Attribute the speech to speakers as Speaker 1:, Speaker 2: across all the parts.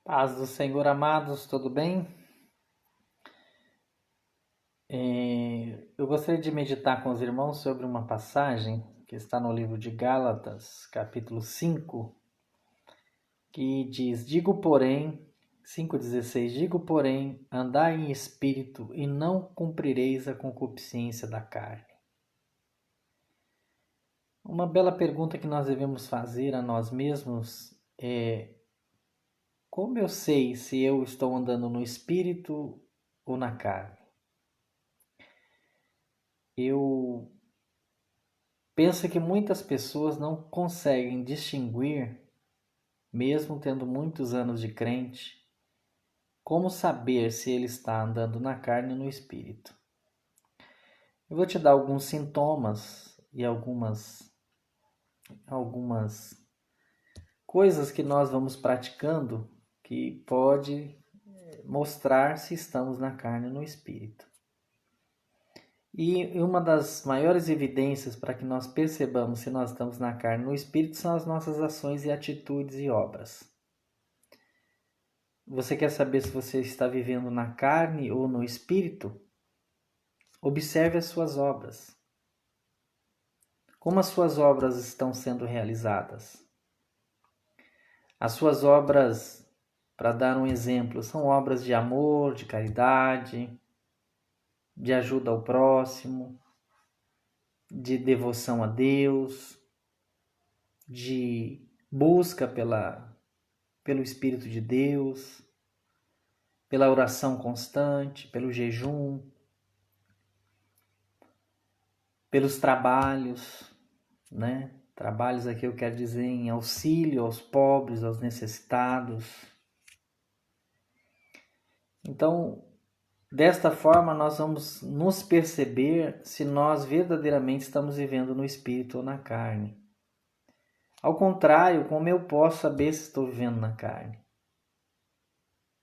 Speaker 1: Paz do Senhor, amados, tudo bem? Eu gostaria de meditar com os irmãos sobre uma passagem que está no livro de Gálatas, capítulo 5, que diz: Digo, porém, 5,16: Digo, porém, andai em espírito e não cumprireis a concupiscência da carne. Uma bela pergunta que nós devemos fazer a nós mesmos é: como eu sei se eu estou andando no espírito ou na carne? Eu penso que muitas pessoas não conseguem distinguir, mesmo tendo muitos anos de crente, como saber se ele está andando na carne ou no espírito. Eu vou te dar alguns sintomas e algumas coisas que nós vamos praticando que pode mostrar se estamos na carne ou no espírito. E uma das maiores evidências para que nós percebamos se nós estamos na carne ou no espírito são as nossas ações e atitudes e obras. Você quer saber se você está vivendo na carne ou no espírito? Observe as suas obras. Como as suas obras estão sendo realizadas? As suas obras, para dar um exemplo, são obras de amor, de caridade, de ajuda ao próximo, de devoção a Deus, de busca pelo Espírito de Deus, pela oração constante, pelo jejum, pelos trabalhos, né? Trabalhos aqui eu quero dizer em auxílio aos pobres, aos necessitados. Então, desta forma, nós vamos nos perceber se nós verdadeiramente estamos vivendo no espírito ou na carne. Ao contrário, como eu posso saber se estou vivendo na carne?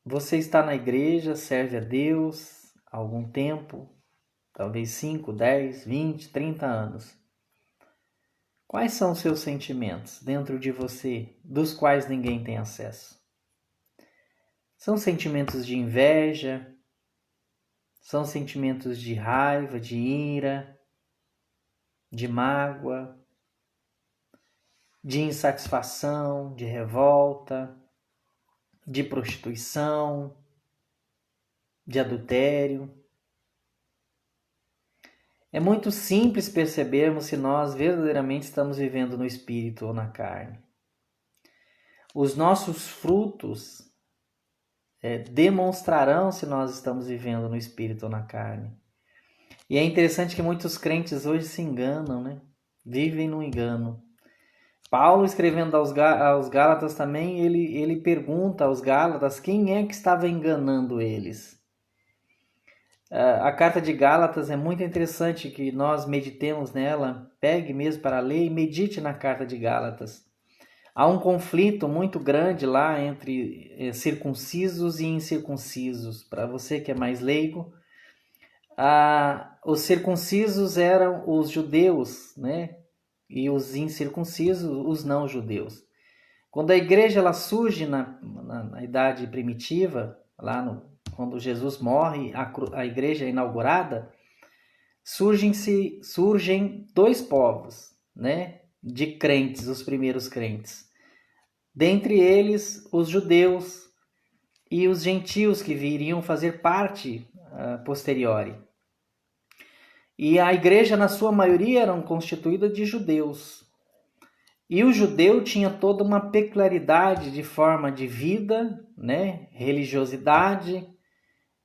Speaker 1: Você está na igreja, serve a Deus há algum tempo, talvez 5, 10, 20, 30 anos. Quais são os seus sentimentos dentro de você, dos quais ninguém tem acesso? São sentimentos de inveja? São sentimentos de raiva, de ira, de mágoa, de insatisfação, de revolta, de prostituição, de adultério? É muito simples percebermos se nós verdadeiramente estamos vivendo no espírito ou na carne. Os nossos frutos demonstrarão se nós estamos vivendo no espírito ou na carne. E é interessante que muitos crentes hoje se enganam, né? Vivem no engano. Paulo, escrevendo aos Gálatas também, ele pergunta aos Gálatas quem é que estava enganando eles. A carta de Gálatas é muito interessante que nós meditemos nela, pegue mesmo para ler e medite na carta de Gálatas. Há um conflito muito grande lá entre circuncisos e incircuncisos. Para você que é mais leigo, os circuncisos eram os judeus, né? E os incircuncisos, os não-judeus. Quando a igreja ela surge na idade primitiva, quando Jesus morre, a igreja é inaugurada, surgem dois povos, né? De crentes, os primeiros crentes. Dentre eles, os judeus e os gentios que viriam fazer parte posteriori. E a igreja, na sua maioria, era constituída de judeus. E o judeu tinha toda uma peculiaridade de forma de vida, né? Religiosidade.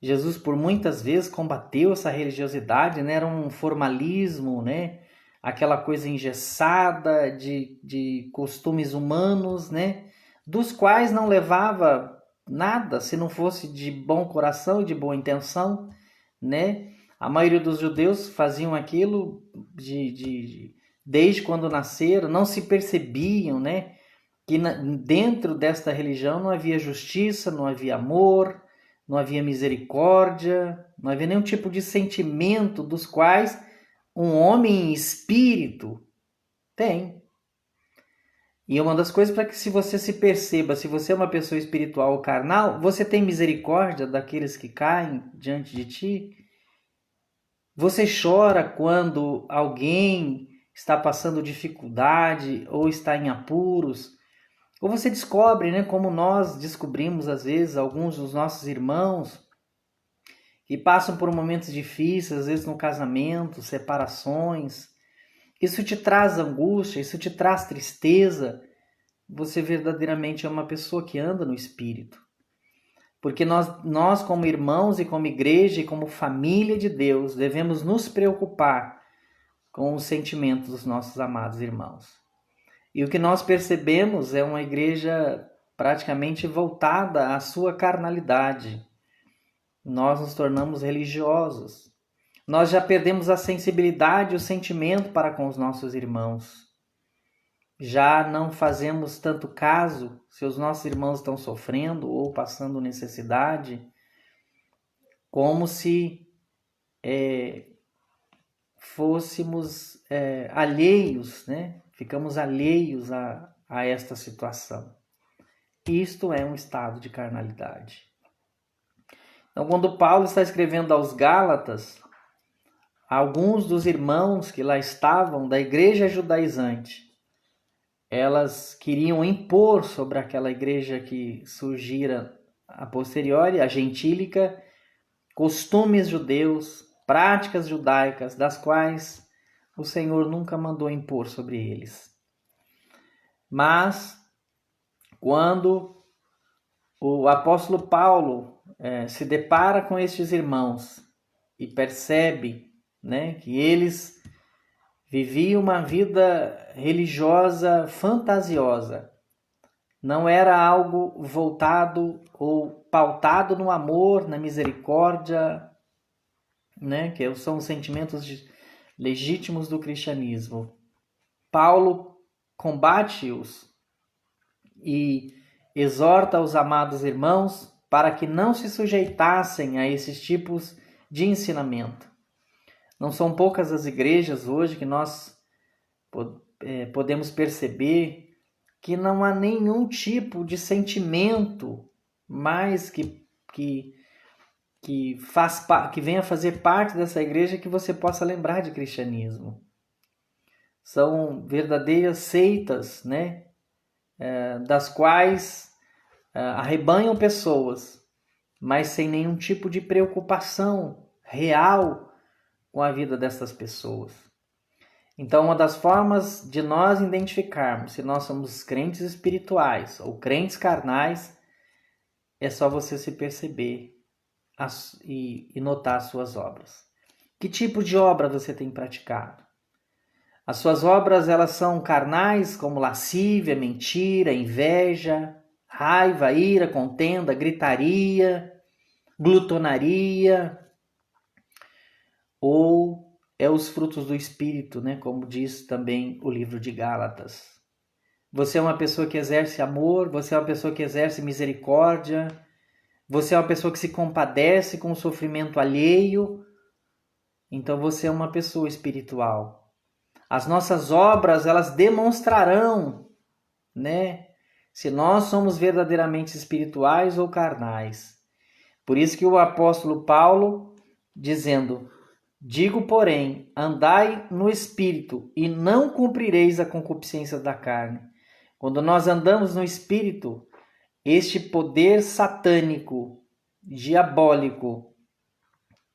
Speaker 1: Jesus, por muitas vezes, combateu essa religiosidade, né? Era um formalismo, né? Aquela coisa engessada de costumes humanos, né? Dos quais não levava nada se não fosse de bom coração e de boa intenção, né? A maioria dos judeus faziam aquilo desde quando nasceram, não se percebiam, né? Que dentro desta religião não havia justiça, não havia amor, não havia misericórdia, não havia nenhum tipo de sentimento dos quais um homem em espírito tem. E uma das coisas para que se você se perceba, se você é uma pessoa espiritual ou carnal, você tem misericórdia daqueles que caem diante de ti? Você chora quando alguém está passando dificuldade ou está em apuros? Ou você descobre, né, como nós descobrimos às vezes alguns dos nossos irmãos que passam por momentos difíceis, às vezes no casamento, separações. Isso te traz angústia, isso te traz tristeza. Você verdadeiramente é uma pessoa que anda no Espírito. Porque nós como irmãos e como igreja e como família de Deus, devemos nos preocupar com os sentimentos dos nossos amados irmãos. E o que nós percebemos é uma igreja praticamente voltada à sua carnalidade. Nós nos tornamos religiosos. Nós já perdemos a sensibilidade e o sentimento para com os nossos irmãos. Já não fazemos tanto caso se os nossos irmãos estão sofrendo ou passando necessidade, como se fôssemos alheios, né? Ficamos alheios a esta situação. Isto é um estado de carnalidade. Então, quando Paulo está escrevendo aos Gálatas, alguns dos irmãos que lá estavam da igreja judaizante, elas queriam impor sobre aquela igreja que surgira a posteriori, a gentílica, costumes judeus, práticas judaicas, das quais o Senhor nunca mandou impor sobre eles. Mas, quando o apóstolo Paulo se depara com estes irmãos e percebe, né, que eles viviam uma vida religiosa fantasiosa, não era algo voltado ou pautado no amor, na misericórdia, né, que são os sentimentos legítimos do cristianismo. Paulo combate-os e exorta os amados irmãos para que não se sujeitassem a esses tipos de ensinamento. Não são poucas as igrejas hoje que nós podemos perceber que não há nenhum tipo de sentimento mais que venha fazer parte dessa igreja que você possa lembrar de cristianismo. São verdadeiras seitas, né? Das quais arrebanham pessoas, mas sem nenhum tipo de preocupação real com a vida dessas pessoas. Então, uma das formas de nós identificarmos se nós somos crentes espirituais ou crentes carnais é só você se perceber e notar as suas obras. Que tipo de obra você tem praticado? As suas obras, elas são carnais, como lascívia, mentira, inveja, raiva, ira, contenda, gritaria, glutonaria, ou os frutos do Espírito, né? Como diz também o livro de Gálatas. Você é uma pessoa que exerce amor, você é uma pessoa que exerce misericórdia, você é uma pessoa que se compadece com o sofrimento alheio, então você é uma pessoa espiritual. As nossas obras, elas demonstrarão, né, se nós somos verdadeiramente espirituais ou carnais. Por isso que o apóstolo Paulo, dizendo: digo, porém, andai no Espírito e não cumprireis a concupiscência da carne. Quando nós andamos no Espírito, este poder satânico, diabólico,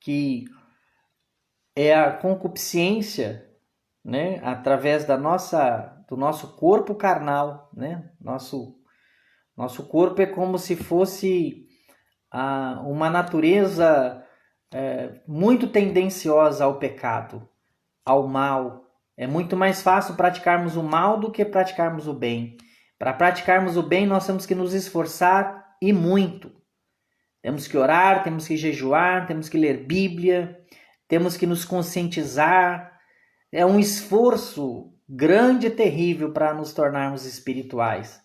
Speaker 1: que é a concupiscência, né, através do nosso corpo carnal, né? Nosso corpo é como se fosse uma natureza muito tendenciosa ao pecado, ao mal. É muito mais fácil praticarmos o mal do que praticarmos o bem. Para praticarmos o bem, nós temos que nos esforçar e muito. Temos que orar, temos que jejuar, temos que ler Bíblia, temos que nos conscientizar. É um esforço grande e terrível para nos tornarmos espirituais.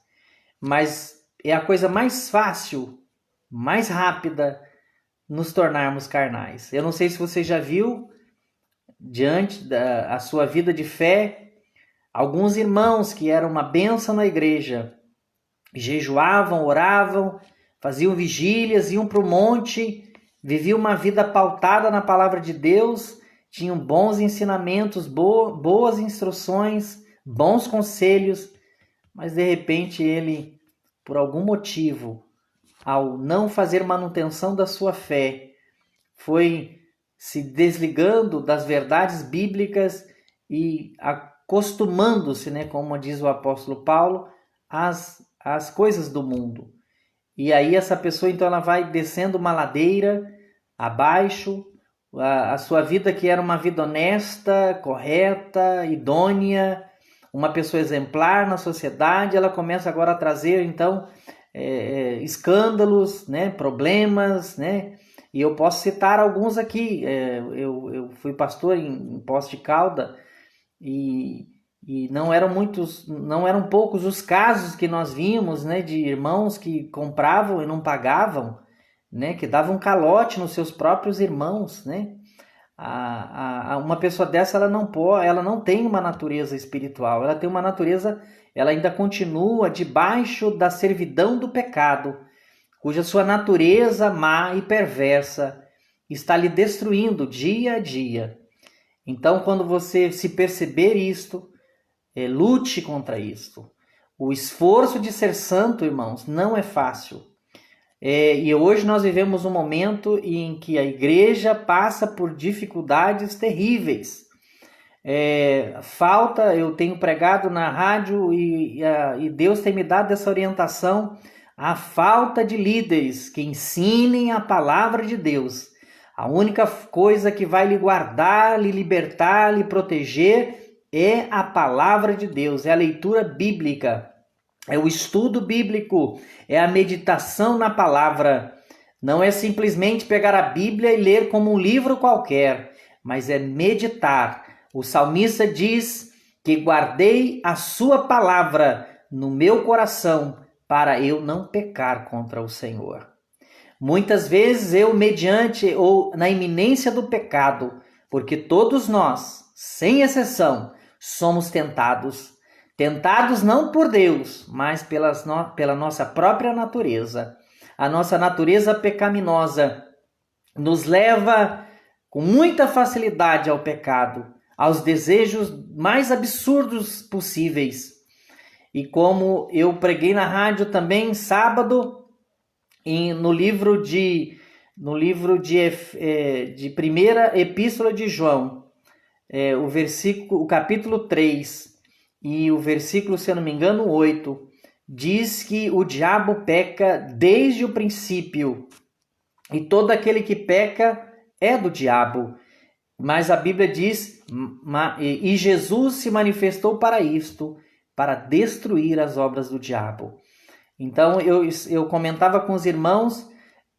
Speaker 1: Mas é a coisa mais fácil, mais rápida, nos tornarmos carnais. Eu não sei se você já viu, diante da sua vida de fé, Alguns irmãos que eram uma bênção na igreja, jejuavam, oravam, faziam vigílias, iam para o monte, viviam uma vida pautada na palavra de Deus, tinham bons ensinamentos, boas instruções, bons conselhos, mas de repente ele, por algum motivo, ao não fazer manutenção da sua fé, foi se desligando das verdades bíblicas e acostumando-se, né, como diz o apóstolo Paulo, às coisas do mundo. E aí essa pessoa, então, ela vai descendo uma ladeira abaixo, a sua vida, que era uma vida honesta, correta, idônea, uma pessoa exemplar na sociedade, ela começa agora a trazer, então, escândalos, né, problemas, né? E eu posso citar alguns aqui. Eu fui pastor em Poços de Caldas e não eram poucos os casos que nós vimos, né, de irmãos que compravam e não pagavam, né, que davam calote nos seus próprios irmãos, né? Uma pessoa dessa, ela não tem uma natureza espiritual, ela tem uma natureza, ela ainda continua debaixo da servidão do pecado, cuja sua natureza má e perversa está lhe destruindo dia a dia. Então, quando você se perceber isto, lute contra isto. O esforço de ser santo, irmãos, não é fácil. E hoje nós vivemos um momento em que a igreja passa por dificuldades terríveis. Eu tenho pregado na rádio e Deus tem me dado essa orientação, a falta de líderes que ensinem a palavra de Deus. A única coisa que vai lhe guardar, lhe libertar, lhe proteger é a palavra de Deus, é a leitura bíblica, é o estudo bíblico, é a meditação na palavra. Não é simplesmente pegar a Bíblia e ler como um livro qualquer, mas é meditar. O salmista diz que guardei a sua palavra no meu coração para eu não pecar contra o Senhor. Muitas vezes mediante ou na iminência do pecado, porque todos nós, sem exceção, somos tentados. Tentados não por Deus, mas pela nossa própria natureza. A nossa natureza pecaminosa nos leva com muita facilidade ao pecado, aos desejos mais absurdos possíveis. E como eu preguei na rádio também sábado, no livro de primeira epístola de João, o capítulo 3 e o versículo, se eu não me engano, 8, diz que o diabo peca desde o princípio, e todo aquele que peca é do diabo. Mas a Bíblia diz, e Jesus se manifestou para isto, para destruir as obras do diabo. Então eu comentava com os irmãos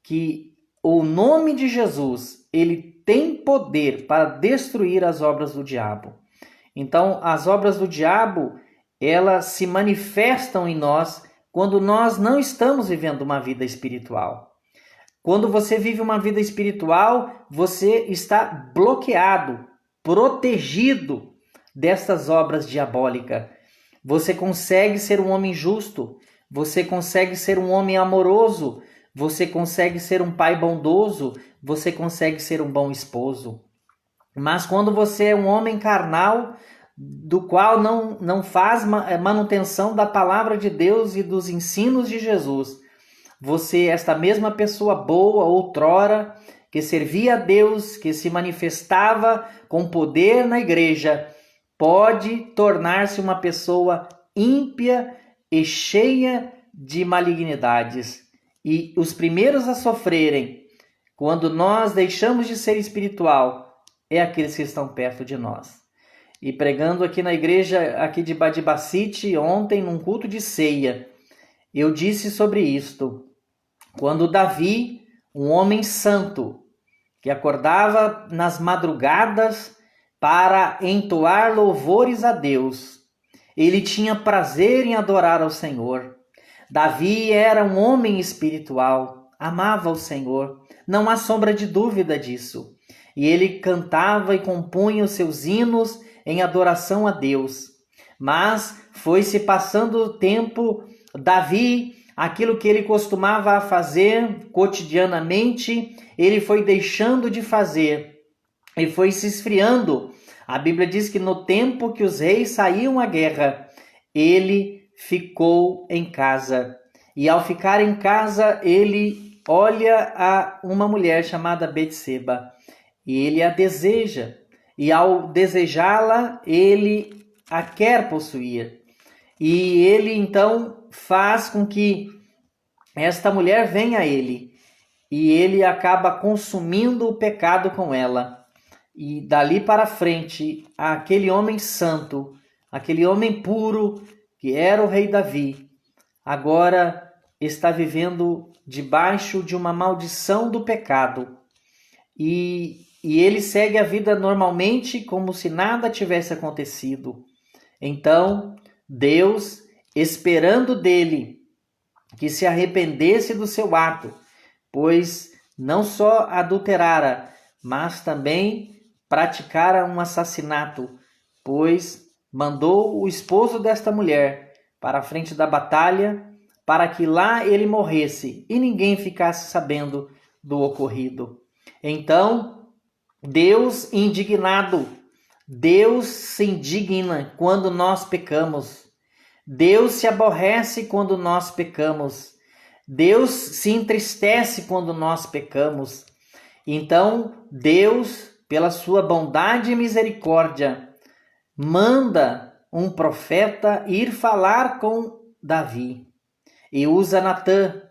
Speaker 1: que o nome de Jesus, ele tem poder para destruir as obras do diabo. Então as obras do diabo, elas se manifestam em nós quando nós não estamos vivendo uma vida espiritual. Quando você vive uma vida espiritual, você está bloqueado, protegido destas obras diabólicas. Você consegue ser um homem justo, você consegue ser um homem amoroso, você consegue ser um pai bondoso, você consegue ser um bom esposo. Mas quando você é um homem carnal, do qual não faz manutenção da palavra de Deus e dos ensinos de Jesus, você, esta mesma pessoa boa outrora, que servia a Deus, que se manifestava com poder na igreja, pode tornar-se uma pessoa ímpia e cheia de malignidades. E os primeiros a sofrerem, quando nós deixamos de ser espiritual, é aqueles que estão perto de nós. E pregando aqui na igreja aqui de Badibacite, ontem, num culto de ceia, eu disse sobre isto. Quando Davi, um homem santo, que acordava nas madrugadas para entoar louvores a Deus, ele tinha prazer em adorar ao Senhor. Davi era um homem espiritual, amava o Senhor, não há sombra de dúvida disso. E ele cantava e compunha os seus hinos em adoração a Deus. Mas foi se passando o tempo, Davi, aquilo que ele costumava fazer cotidianamente, ele foi deixando de fazer e foi se esfriando. A Bíblia diz que no tempo que os reis saíam à guerra, ele ficou em casa. E ao ficar em casa, ele olha a uma mulher chamada Betseba e ele a deseja. E ao desejá-la, ele a quer possuir. E ele então faz com que esta mulher venha a ele. E ele acaba consumindo o pecado com ela. E dali para frente, aquele homem santo, aquele homem puro, que era o rei Davi, agora está vivendo debaixo de uma maldição do pecado. E ele segue a vida normalmente, como se nada tivesse acontecido. Então, Deus, esperando dele que se arrependesse do seu ato, pois não só adulterara, mas também praticara um assassinato, pois mandou o esposo desta mulher para a frente da batalha, para que lá ele morresse e ninguém ficasse sabendo do ocorrido. Então, Deus indignado, Deus se indigna quando nós pecamos. Deus se aborrece quando nós pecamos. Deus se entristece quando nós pecamos. Então, Deus, pela sua bondade e misericórdia, manda um profeta ir falar com Davi e usa Natã.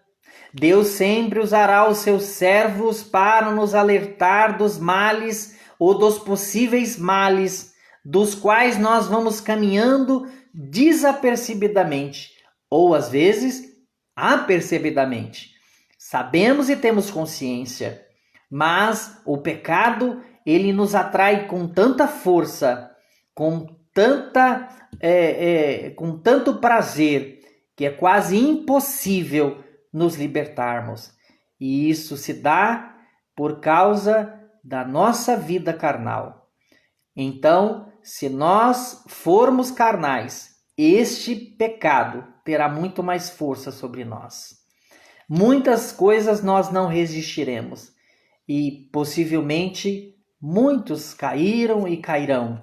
Speaker 1: Deus sempre usará os seus servos para nos alertar dos males ou dos possíveis males dos quais nós vamos caminhando desapercebidamente ou às vezes apercebidamente. Sabemos e temos consciência, mas o pecado ele nos atrai com tanta força, com tanto prazer, que é quase impossível nos libertarmos. E isso se dá por causa da nossa vida carnal. Então, se nós formos carnais, este pecado terá muito mais força sobre nós. Muitas coisas nós não resistiremos e possivelmente muitos caíram e cairão.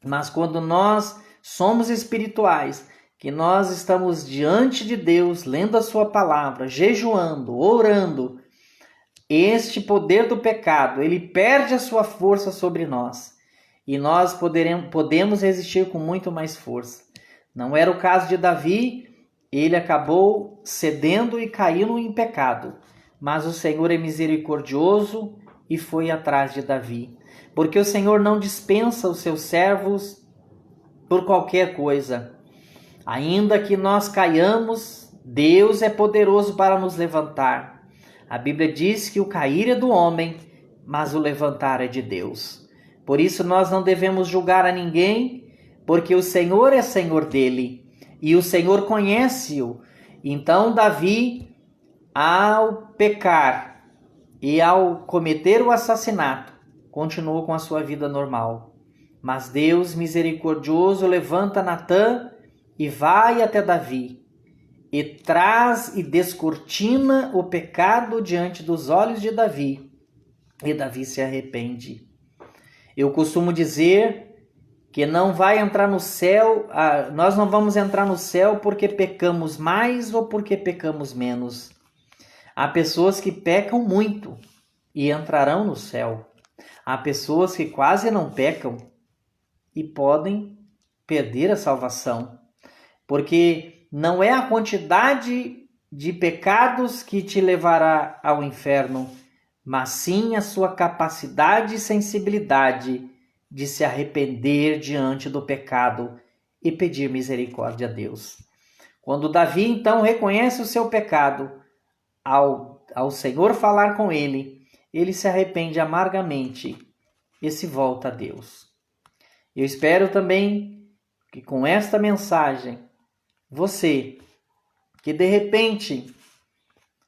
Speaker 1: Mas quando nós somos espirituais, que nós estamos diante de Deus, lendo a sua palavra, jejuando, orando, este poder do pecado, ele perde a sua força sobre nós. E nós podemos resistir com muito mais força. Não era o caso de Davi, ele acabou cedendo e caindo em pecado. Mas o Senhor é misericordioso e foi atrás de Davi. Porque o Senhor não dispensa os seus servos por qualquer coisa. Ainda que nós caiamos, Deus é poderoso para nos levantar. A Bíblia diz que o cair é do homem, mas o levantar é de Deus. Por isso nós não devemos julgar a ninguém, porque o Senhor é Senhor dele e o Senhor conhece-o. Então Davi, ao pecar e ao cometer o assassinato, continuou com a sua vida normal. Mas Deus misericordioso levanta Natã e vai até Davi e traz e descortina o pecado diante dos olhos de Davi. E Davi se arrepende. Eu costumo dizer que não vai entrar no céu, nós não vamos entrar no céu porque pecamos mais ou porque pecamos menos. Há pessoas que pecam muito e entrarão no céu. Há pessoas que quase não pecam e podem perder a salvação. Porque não é a quantidade de pecados que te levará ao inferno, mas sim a sua capacidade e sensibilidade de se arrepender diante do pecado e pedir misericórdia a Deus. Quando Davi então reconhece o seu pecado, ao Senhor falar com ele, ele se arrepende amargamente e se volta a Deus. Eu espero também que com esta mensagem, você que de repente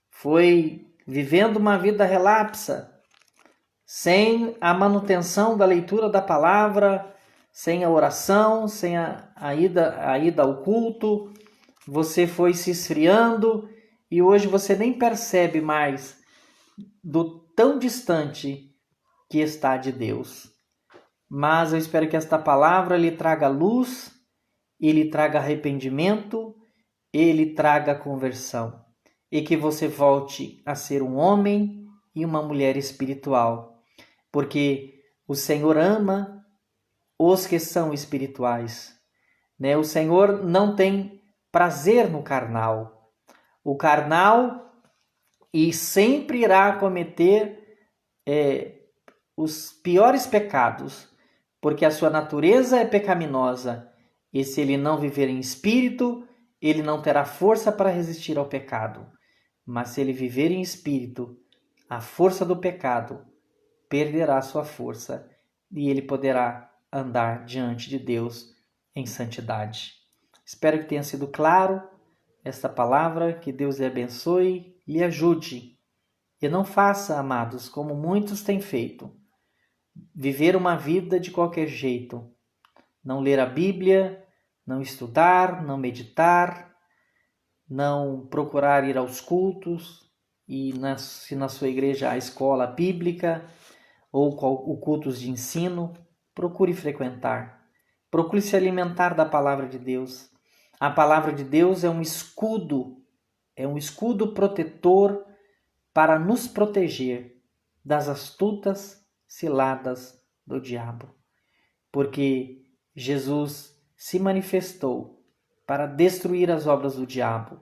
Speaker 1: foi vivendo uma vida relapsa, sem a manutenção da leitura da palavra, sem a oração, sem a ida ao culto, você foi se esfriando e hoje você nem percebe mais do tão distante que está de Deus. Mas eu espero que esta palavra lhe traga luz, e lhe traga arrependimento, e lhe traga conversão, e que você volte a ser um homem e uma mulher espiritual, porque o Senhor ama os que são espirituais, né? O Senhor não tem prazer no carnal. O carnal e sempre irá cometer os piores pecados, porque a sua natureza é pecaminosa, e se ele não viver em espírito, ele não terá força para resistir ao pecado. Mas se ele viver em espírito, a força do pecado perderá sua força e ele poderá andar diante de Deus em santidade. Espero que tenha sido claro esta palavra, que Deus lhe abençoe e lhe ajude. E não faça, amados, como muitos têm feito, viver uma vida de qualquer jeito, não ler a Bíblia, não estudar, não meditar, não procurar ir aos cultos, e se na sua igreja há escola bíblica ou cultos de ensino, procure frequentar. Procure se alimentar da palavra de Deus. A palavra de Deus é um escudo protetor para nos proteger das astutas ciladas do diabo. Porque Jesus se manifestou para destruir as obras do diabo,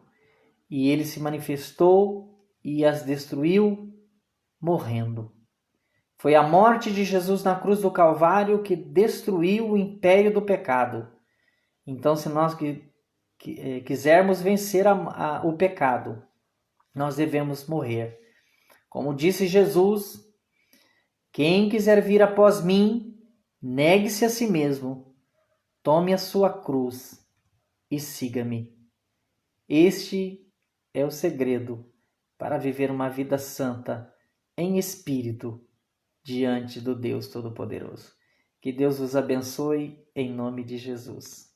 Speaker 1: e ele se manifestou e as destruiu morrendo. Foi a morte de Jesus na cruz do Calvário que destruiu o império do pecado. Então, se nós quisermos vencer o pecado, nós devemos morrer. Como disse Jesus, quem quiser vir após mim, negue-se a si mesmo, tome a sua cruz e siga-me. Este é o segredo para viver uma vida santa em espírito diante do Deus Todo-Poderoso. Que Deus os abençoe em nome de Jesus.